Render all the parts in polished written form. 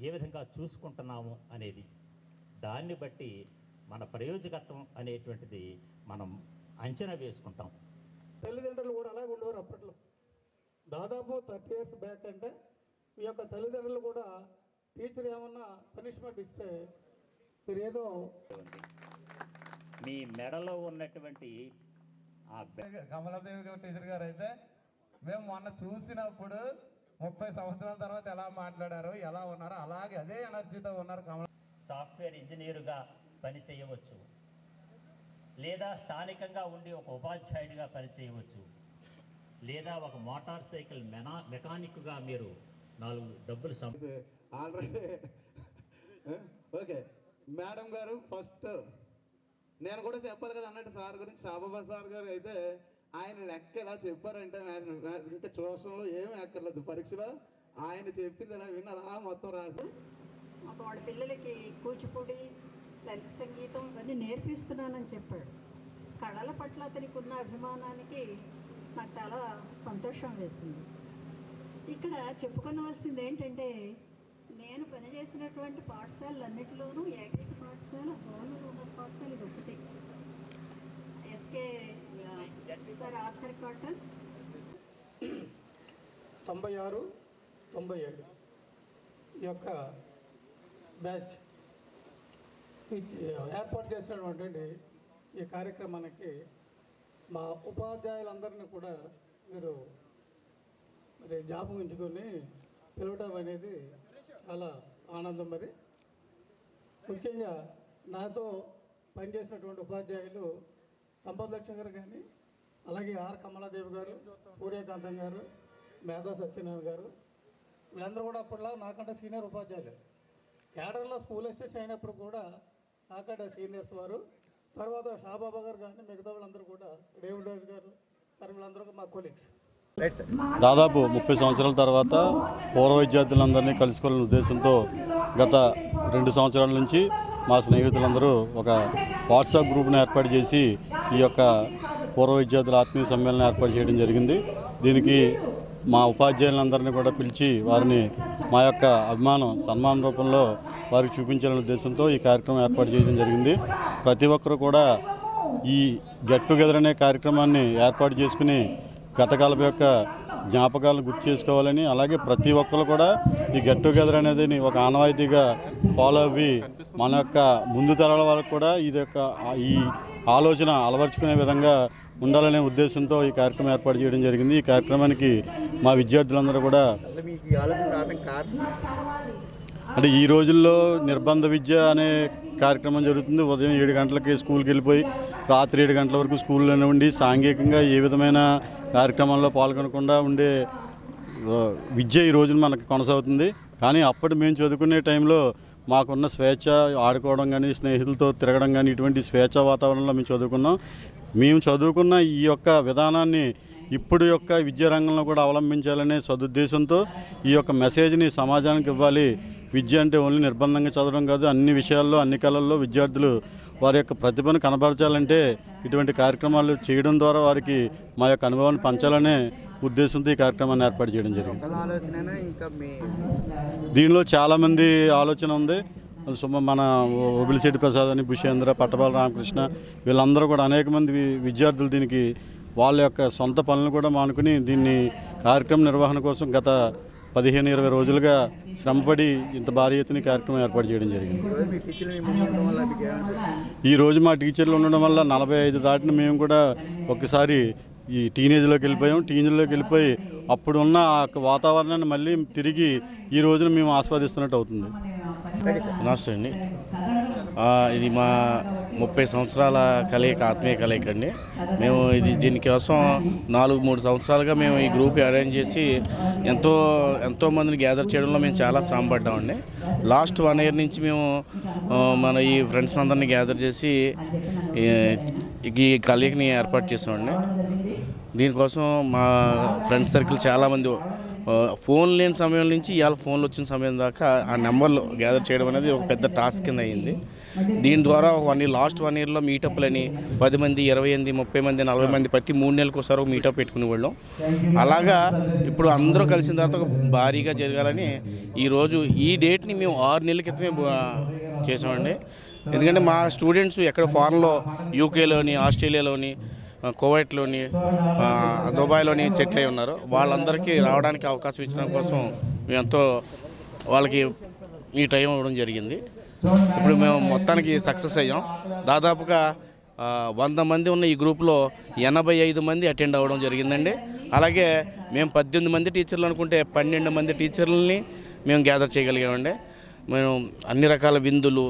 ఏ విధంగా చూసుకుంటున్నాము అనేది, దాన్ని బట్టి మన ప్రయోజకత్వం అనేటువంటిది మనం అంచనా వేసుకుంటాం. తల్లిదండ్రులు కూడా అలాగే ఉండేవారు అప్పట్లో. దాదాపు 30 years బ్యాక్ అంటే మీ యొక్క తల్లిదండ్రులు కూడా టీచర్ ఏమన్నా పనిష్మెంట్ ఇస్తే మీరు ఏదో మీ మెడలో ఉన్నటువంటి ఆ కమలాదేవి టీచర్ గారు అయితే మేము మొన్న చూసినప్పుడు 30 సంవత్సరాల తర్వాత ఎలా మాట్లాడారో ఎలా ఉన్నారో అలాగే అదే ఎనర్జీతో ఉన్నారు. సాఫ్ట్వేర్ ఇంజనీరుగా పని చేయవచ్చు, లేదా స్థానికంగా ఉండి ఒక ఉపాధ్యాయుడిగా పనిచేయవచ్చు, లేదా ఒక మోటార్ సైకిల్ మెకానిక్గా మీరు 4 డబ్బులు ఆల్రెడీ ఓకే మేడం గారు ఫస్ట్ నేను కూడా చెప్పాలి కదా అన్నట్టు సార్ గురించి షాబాబా సార్ గారు అయితే ఆయన లెక్క ఎలా చెప్పారంటే ఇంకా చూసంలో ఏమీ ఎక్కర్లేదు, పరీక్షలో ఆయన చెప్పింది ఎలా విన్నారా మొత్తం రాసి వాళ్ళ పిల్లలకి కూచిపూడి, లలిత సంగీతం ఇవన్నీ నేర్పిస్తున్నానని చెప్పాడు. కళల పట్ల అతనికి ఉన్న అభిమానానికి నాకు చాలా సంతోషం వేసింది. ఇక్కడ చెప్పుకోవలసింది ఏంటంటే, నేను పనిచేసినటువంటి పాఠశాలన్నిటిలోనూ ఏకైక పాఠశాల గవర్నమెంట్ ఉన్నత పాఠశాల ఇది ఒకటి. ఎస్కే సార్ ఆర్థర్ కాటన్ 96, 97 ఈ యొక్క బ్యాచ్ ఏర్పాటు చేసినటువంటి ఈ కార్యక్రమానికి మా ఉపాధ్యాయులందరినీ కూడా మీరు మరి జ్ఞాపకం ఉంచుకొని పిలవటం అనేది చాలా ఆనందం. మరి ముఖ్యంగా నాతో పనిచేసినటువంటి ఉపాధ్యాయులు సంపద లక్ష్మి గారు కానీ, అలాగే ఆర్ కమలాదేవి గారు, సూర్యకాంతం గారు, మేధా సత్యనారాయణ గారు, వీళ్ళందరూ కూడా అప్పట్లో నాకంటే సీనియర్ ఉపాధ్యాయులు. కేడర్లో స్కూల్ అసిస్టెంట్స్ అయినప్పుడు కూడా నాకంటే సీనియర్స్ వారు. తర్వాత షాబాబా గారు కానీ మిగతా వాళ్ళందరూ కూడా, డేవిడ్ రాజు గారు, సరే వీళ్ళందరూ మా కొలీగ్స్. దాదాపు 30 సంవత్సరాల తర్వాత పూర్వ విద్యార్థులందరినీ కలుసుకోవాలనే ఉద్దేశంతో గత 2 సంవత్సరాల నుంచి మా స్నేహితులందరూ ఒక వాట్సాప్ గ్రూప్ను ఏర్పాటు చేసి ఈ యొక్క పూర్వ విద్యార్థుల ఆత్మీయ సమ్మేళనం ఏర్పాటు చేయడం జరిగింది. దీనికి మా ఉపాధ్యాయులందరినీ కూడా పిలిచి వారిని మా యొక్క అభిమానం సన్మాన రూపంలో వారికి చూపించాలనే ఉద్దేశంతో ఈ కార్యక్రమం ఏర్పాటు చేయడం జరిగింది. ప్రతి ఒక్కరు కూడా ఈ గెట్ టుగెదర్ అనే కార్యక్రమాన్ని ఏర్పాటు చేసుకుని గతకాలపు యొక్క జ్ఞాపకాలను గుర్తు చేసుకోవాలని, అలాగే ప్రతి ఒక్కరు కూడా ఈ గెట్ టుగెదర్ అనేది ఒక ఆనవాయితీగా ఫాలో అవ్వి మన యొక్క ముందు తరాల వాళ్ళకు కూడా ఇది యొక్క ఈ ఆలోచన అలవర్చుకునే విధంగా ఉండాలనే ఉద్దేశంతో ఈ కార్యక్రమం ఏర్పాటు చేయడం జరిగింది. ఈ కార్యక్రమానికి మా విద్యార్థులందరూ కూడా అంటే ఈ రోజుల్లో నిర్బంధ విద్య అనే కార్యక్రమం జరుగుతుంది. ఉదయం 7 గంటలకి స్కూల్కి వెళ్ళిపోయి రాత్రి 7 గంటల వరకు స్కూల్లోనే ఉండి సాంఘికంగా ఏ విధమైన కార్యక్రమాల్లో పాల్గొనకుండా ఉండే విద్య ఈ రోజున మనకు కొనసాగుతుంది. కానీ అప్పటి మేము చదువుకునే టైంలో మాకున్న స్వేచ్ఛ, ఆడుకోవడం కానీ, స్నేహితులతో తిరగడం కానీ, ఇటువంటి స్వేచ్ఛ వాతావరణంలో మేము చదువుకున్నాం. మేము చదువుకున్న ఈ యొక్క విధానాన్ని ఇప్పుడు యొక్క విద్యారంగంలో కూడా అవలంబించాలనే సదుద్దేశంతో ఈ యొక్క మెసేజ్ని సమాజానికి ఇవ్వాలి. విద్య అంటే ఓన్లీ నిర్బంధంగా చదవడం కాదు, అన్ని విషయాల్లో అన్ని కళల్లో విద్యార్థులు వారి యొక్క ప్రతిభను కనబరచాలంటే ఇటువంటి కార్యక్రమాలు చేయడం ద్వారా వారికి మా యొక్క అనుభవాన్ని పంచాలనే ఉద్దేశంతో ఈ కార్యక్రమాన్ని ఏర్పాటు చేయడం జరిగింది. దీనిలో చాలామంది ఆలోచన ఉంది. మన ఒబిలిశెట్టి ప్రసాద్ అని, భుషేంద్ర, పట్టబాల రామకృష్ణ వీళ్ళందరూ కూడా అనేక మంది విద్యార్థులు దీనికి వాళ్ళ యొక్క సొంత పనులను కూడా మానుకుని దీన్ని కార్యక్రమ నిర్వహణ కోసం గత 15-20 రోజులుగా శ్రమపడి ఇంత భారీ ఎత్తున కార్యక్రమం ఏర్పాటు చేయడం జరిగింది. ఈరోజు మా టీచర్లు ఉండడం వల్ల 45 దాటిన మేము కూడా ఒకసారి ఈ టీనేజ్లోకి వెళ్ళిపోయాం. టీనేజ్లోకి వెళ్ళిపోయి అప్పుడున్న ఆ వాతావరణాన్ని మళ్ళీ తిరిగి ఈ రోజున మేము ఆస్వాదిస్తున్నట్టు అవుతుంది. నమస్తే అండి. ఇది మా 30 సంవత్సరాల కలయిక, ఆత్మీయ కలయిక అండి. మేము దీనికోసం 3 సంవత్సరాలుగా మేము ఈ గ్రూప్ అరేంజ్ చేసి ఎంతో మందిని గ్యాదర్ చేయడంలో మేము చాలా శ్రమ పడ్డామండి. లాస్ట్ 1 year నుంచి మేము మన ఈ ఫ్రెండ్స్ అందరినీ గ్యాదర్ చేసి ఈ కలయికని ఏర్పాటు చేసామండి. దీనికోసం మా ఫ్రెండ్స్ సర్కిల్ చాలామంది ఫోన్ లేని సమయం నుంచి ఇవాళ ఫోన్లు వచ్చిన సమయం దాకా ఆ నెంబర్లు గ్యాదర్ చేయడం అనేది ఒక పెద్ద టాస్క్ కింద అయింది. దీని ద్వారా లాస్ట్ 1 yearలో మీటప్లని 10 మంది, 28, 30 మంది, 40 మంది ప్రతి 3 నెలలకు ఒకసారి ఒక మీటప్ పెట్టుకునేవాళ్ళం. అలాగా ఇప్పుడు అందరూ కలిసిన తర్వాత ఒక భారీగా జరగాలని ఈరోజు ఈ డేట్ని మేము 6 నెలల క్రితమే చేసామండి. ఎందుకంటే మా స్టూడెంట్స్ ఎక్కడ ఫారెన్లో, యూకేలోని, ఆస్ట్రేలియాలోని, కువైట్లోని, దుబాయ్లోని సెటిల్ అయి ఉన్నారు. వాళ్ళందరికీ రావడానికి అవకాశం ఇచ్చడం కోసం మేము ఎంతో వాళ్ళకి ఈ టైం ఇవ్వడం జరిగింది. ఇప్పుడు మేము మొత్తానికి సక్సెస్ అయ్యాం. దాదాపుగా 100 మంది ఉన్న ఈ గ్రూప్లో 85 మంది అటెండ్ అవ్వడం జరిగిందండి. అలాగే మేము 18 మంది టీచర్లు అనుకుంటే 12 మంది టీచర్లని మేము గ్యాదర్ చేయగలిగామండి. మేము అన్ని రకాల విందులు,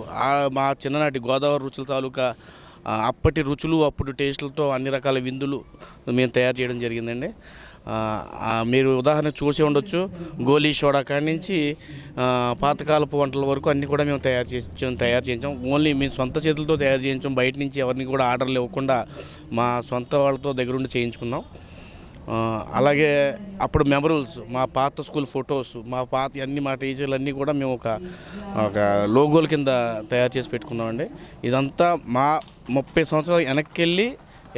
మా చిన్ననాటి గోదావరి రుచుల తాలూకా అప్పటి రుచులు, అప్పుడు టేస్టులతో అన్ని రకాల విందులు మేము తయారు చేయడం జరిగిందండి. మీరు ఉదాహరణ చూసి ఉండొచ్చు, గోలీ సోడా కాడి నుంచి పాతకాలపు వంటల వరకు అన్నీ కూడా మేము తయారు చేయించాం. ఓన్లీ మేము సొంత చేతులతో తయారు చేయించాం. బయట నుంచి ఎవరిని కూడా ఆర్డర్లు ఇవ్వకుండా మా సొంత వాళ్ళతో దగ్గరుండి చేయించుకున్నాం. అలాగే అప్పుడు మెమరబుల్స్, మా పాత స్కూల్ ఫొటోస్, మా టీచర్లు అన్నీ కూడా మేము ఒక లోగోల కింద తయారు చేసి పెట్టుకున్నామండి. ఇదంతా మా 30 సంవత్సరాలు వెనక్కి వెళ్ళి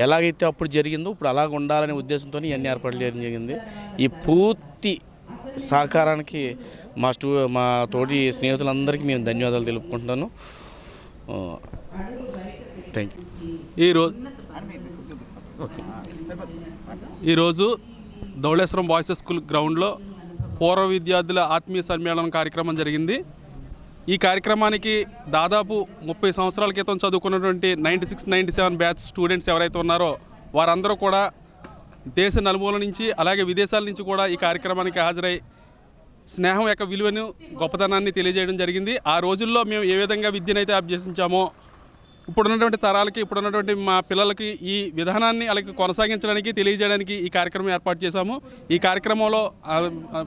ఎలాగైతే అప్పుడు జరిగిందో ఇప్పుడు అలాగ ఉండాలనే ఉద్దేశంతో ఇవన్నీ ఏర్పాట్లు చేయడం జరిగింది. ఈ పూర్తి సహకారానికి మా తోటి స్నేహితులందరికీ మేము ధన్యవాదాలు తెలుపుకుంటున్నాను. Thank you. ఈరోజు ధవళేశ్వరం బాయ్స్ స్కూల్ గ్రౌండ్లో పూర్వ విద్యార్థుల ఆత్మీయ సమ్మేళనం కార్యక్రమం జరిగింది. ఈ కార్యక్రమానికి దాదాపు 30 సంవత్సరాల క్రితం చదువుకున్నటువంటి 96, 97 బ్యాచ్ స్టూడెంట్స్ ఎవరైతే ఉన్నారో వారందరూ కూడా దేశ నలుమూల నుంచి అలాగే విదేశాల నుంచి కూడా ఈ కార్యక్రమానికి హాజరై స్నేహం యొక్క విలువను, గొప్పతనాన్ని తెలియజేయడం జరిగింది. ఆ రోజుల్లో మేము ఏ విధంగా విద్యనైతే అభ్యసించామో ఇప్పుడున్నటువంటి తరాలకి, ఇప్పుడున్నటువంటి మా పిల్లలకి ఈ విధానాన్ని అలాగే కొనసాగించడానికి, తెలియజేయడానికి ఈ కార్యక్రమం ఏర్పాటు చేశాము. ఈ కార్యక్రమంలో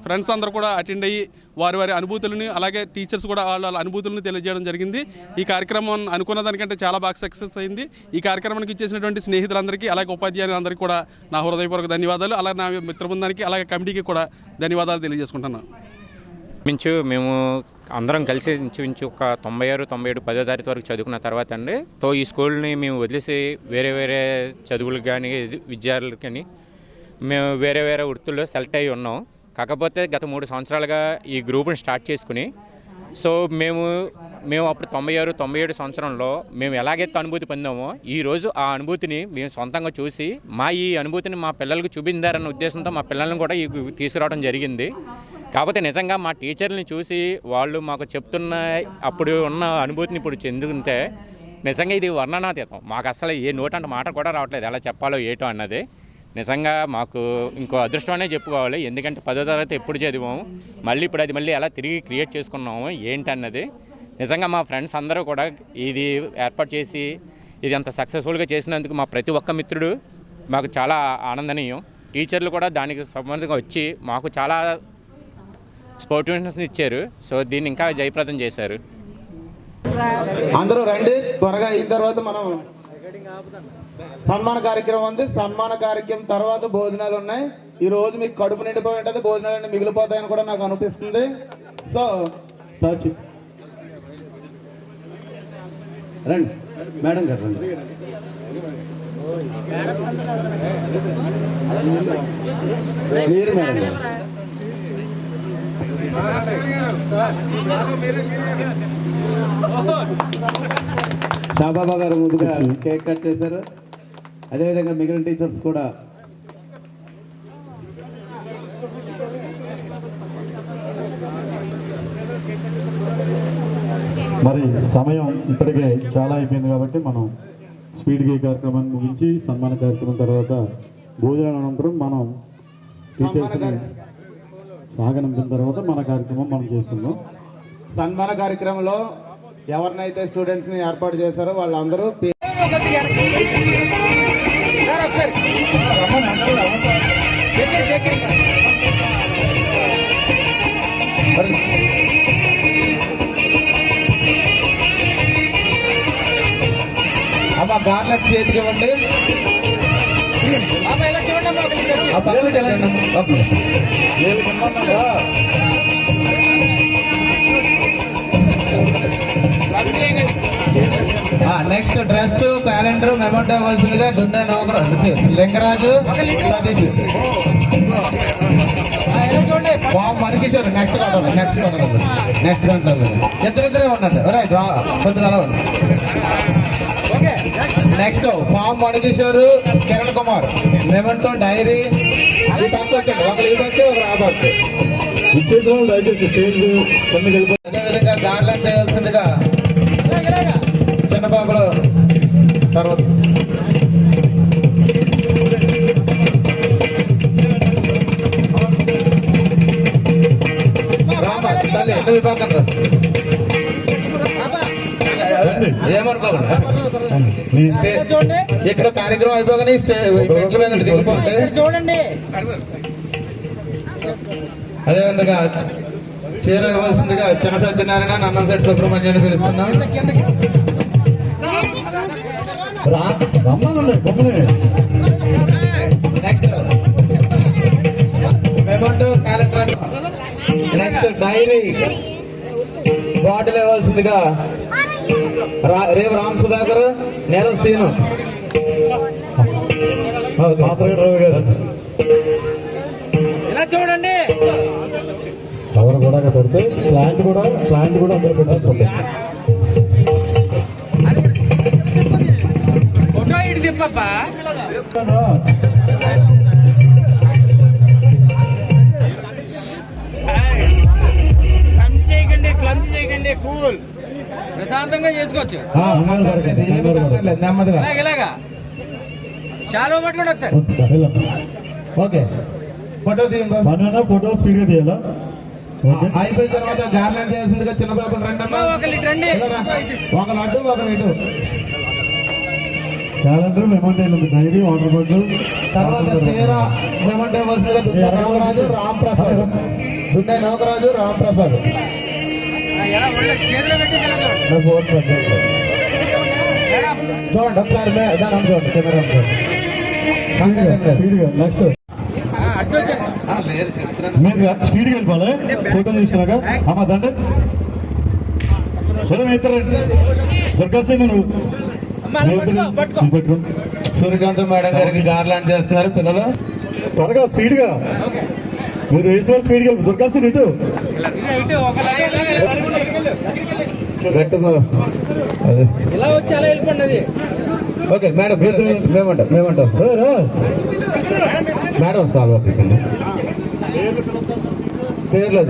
ఫ్రెండ్స్ అందరూ కూడా అటెండ్ అయ్యి వారి అనుభూతులని, అలాగే టీచర్స్ కూడా వాళ్ళ అనుభూతులను తెలియజేయడం జరిగింది. ఈ కార్యక్రమం అనుకున్న దానికంటే చాలా బాగా సక్సెస్ అయింది. ఈ కార్యక్రమానికి ఇచ్చేసినటువంటి స్నేహితులందరికీ అలాగే ఉపాధ్యాయులందరికీ కూడా నా హృదయపూర్వక ధన్యవాదాలు. అలాగే నా మిత్ర బృందానికి అలాగే కమిటీకి కూడా ధన్యవాదాలు తెలియజేసుకుంటున్నాను. మేము అందరం కలిసి ఇంచుమించు ఒక 96, 97, 10వ తరగతి వరకు చదువుకున్న తర్వాత అండి ఈ స్కూల్ని మేము వదిలేసి వేరే చదువులకు కానీ విద్యార్థులకు కానీ మేము వేరే వృత్తుల్లో సెలెక్ట్ అయ్యి ఉన్నాం. కాకపోతే గత 3 సంవత్సరాలుగా ఈ గ్రూప్ని స్టార్ట్ చేసుకుని మేము అప్పుడు 96, 97 సంవత్సరంలో మేము ఎలాగైతే అనుభూతి పొందామో ఈరోజు ఆ అనుభూతిని మేము సొంతంగా చూసి ఈ అనుభూతిని మా పిల్లలకు చూపించారన్న ఉద్దేశంతో మా పిల్లల్ని కూడా తీసుకురావడం జరిగింది. కాకపోతే నిజంగా మా టీచర్ని చూసి వాళ్ళు మాకు చెప్తున్న అప్పుడు ఉన్న అనుభూతిని ఇప్పుడు చెందుకుంటే నిజంగా ఇది వర్ణనాతీతం. మాకు అసలు ఏ నోటంటే మాట కూడా రావట్లేదు ఎలా చెప్పాలో ఏటో అన్నది. నిజంగా మాకు ఇంకో అదృష్టమనే చెప్పుకోవాలి. ఎందుకంటే 10వ తరగతి ఎప్పుడు చదివాము, ఇప్పుడు అది ఎలా తిరిగి క్రియేట్ చేసుకున్నాము ఏంటన్నది. నిజంగా మా ఫ్రెండ్స్ అందరూ కూడా ఇది ఏర్పాటు చేసి ఇది అంత సక్సెస్ఫుల్గా చేసినందుకు మా ప్రతి ఒక్క మిత్రుడు మాకు చాలా ఆనందనీయం. టీచర్లు కూడా దానికి సంబంధంగా వచ్చి మాకు చాలా స్పోర్టివ్నెస్ ఇచ్చారు. సో దీన్ని ఇంకా జయప్రదం చేశారు. అందరూ రండి, త్వరగా అయిన తర్వాత మనం సన్మాన కార్యక్రమం ఉంది. సన్మాన కార్యక్రమం తర్వాత భోజనాలు ఉన్నాయి. ఈ రోజు మీకు కడుపు నిండిపోయి ఉంటుంది, భోజనాలు మిగిలిపోతాయని కూడా నాకు అనిపిస్తుంది. సో స్టార్ట్ రండి మేడం గారు, రండి. మీరు మేడం గారు షాబాబా గారు ముందుగా కేక్ కట్ చేశారు. అదేవిధంగా మిగిలిన టీచర్స్ కూడా మరి సమయం ఇప్పటికే చాలా అయిపోయింది కాబట్టి మనం స్పీడ్గా ఈ కార్యక్రమాన్ని ముగించి సన్మాన కార్యక్రమం తర్వాత భోజనం అనంతరం మనం టీచర్స్ని సాగనంపిన తర్వాత మన కార్యక్రమం మనం చేసుకుందాం. సన్మాన కార్యక్రమంలో ఎవరినైతే స్టూడెంట్స్ని ఏర్పాటు చేశారో వాళ్ళందరూ అమ్మ గార్లెట్ చేతికి ఇవ్వండి. ఆ పిల్లలకి వెళ్ళండి. నెక్స్ట్ డ్రెస్ క్యాలెండర్ మెమోటో ఇవ్వాల్సిందిగా దుండే నౌకరాజు లింగరాజు సతీష్ మణికిషోర్ నెక్స్ట్ గంటలు ఇద్దరిద్దరే ఉండండి. రైట్ కొద్దిగా నెక్స్ట్ పాము మణికిషోర్ కిరణ్ కుమార్ మెమోటో డైరీ ఈ పక్క వచ్చండి. ఒకరు ఈ పక్క ఒకరు ఆ పక్క ఇచ్చేసిన వాళ్ళు దయచేసి స్టేజ్ అదేవిధంగా గార్లెండ్ చేయాల్సిందిగా చిన్నబాబులు తర్వాత తల్లి ఎందుకు పక్కన ఏమనుకోకుండా ఇక్కడ కార్యక్రమం అయిపోగానే మెట్ల మీద దిగిపోతే చూడండి. అదేవిధంగా చీర ఇవ్వాల్సిందిగా చిన్న సత్యనారాయణ నన్నంశెట్టి సుబ్రహ్మణ్యాన్ని పిలుస్తున్నాం. Next memento calendar next diary bottle ఇవ్వాల్సిందిగా రేపు రామ్ సుధాకర్ నేరం సీను చూడండి. కవర్ కూడా పెడితే ప్లాంట్ కూడా అందరూ పెట్టాల్సి ప్రశాంతంగా చేసుకోవచ్చు. నెమ్మదిగా ఇలాగా చాలా పట్టుకోండి ఒకసారి. ఓకే ఫోటో తీయండి. ఫోటో స్పీడ్గా తీయాలా? అయిపోయిన తర్వాత గార్లెండ్ చేయాల్సిందిగా చిన్న బాబులు రండి. ఒక లడ్డు ఒకరు ఇటు calendar memento diary water bottle తర్వాత చీర మెమోటో ఇవ్వాల్సిందిగా దుండే నోకరాజు రాంప్రసాద్ చూడండి ఒకసారి దాని చూడండి కెమెరా స్పీడ్గా. నెక్స్ట్ మీరు స్పీడ్గా వెళ్ళిపోవాలి. ఫోటో తీసుకున్నాక అమ్మ దండే దుర్గాసేన నువ్వు సూర్యకాంత్ మేడం గారికి గార్లాండ్ చేస్తున్నారు పిల్లలు. త్వరగా స్పీడ్గా మీరు వేసిన స్పీడ్గా దుర్గాసేన ఇటు ఓకే మేడం మేమంటాం మేడం సాల్వ్ అవుతుంది. పేర్లు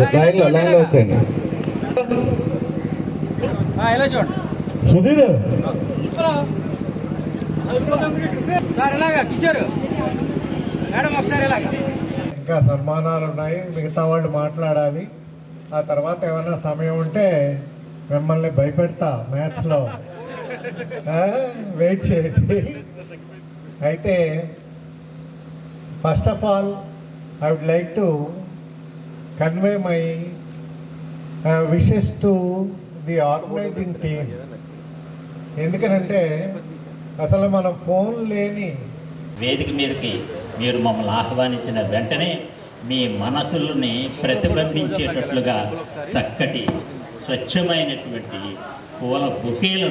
లైన్లో వచ్చేయండి. సుధీర్ ఇంకా సన్మానాలు ఉన్నాయి, మిగతా వాళ్ళు మాట్లాడాలి. ఆ తర్వాత ఏమైనా సమయం ఉంటే మిమ్మల్ని భయపెడతా మ్యాథ్స్లో, వెయిట్ చేయండి. అయితే first of all I would like to convey my wishes to the organising team. ఎందుకనంటే అసలు మనం ఫోన్ లేని వేదిక మీదకి మీరు మమ్మల్ని ఆహ్వానించిన వెంటనే మీ మనసుల్ని ప్రతిబంధించేటట్లుగా చక్కటి స్వచ్ఛమైనటువంటి పూల బుకేలు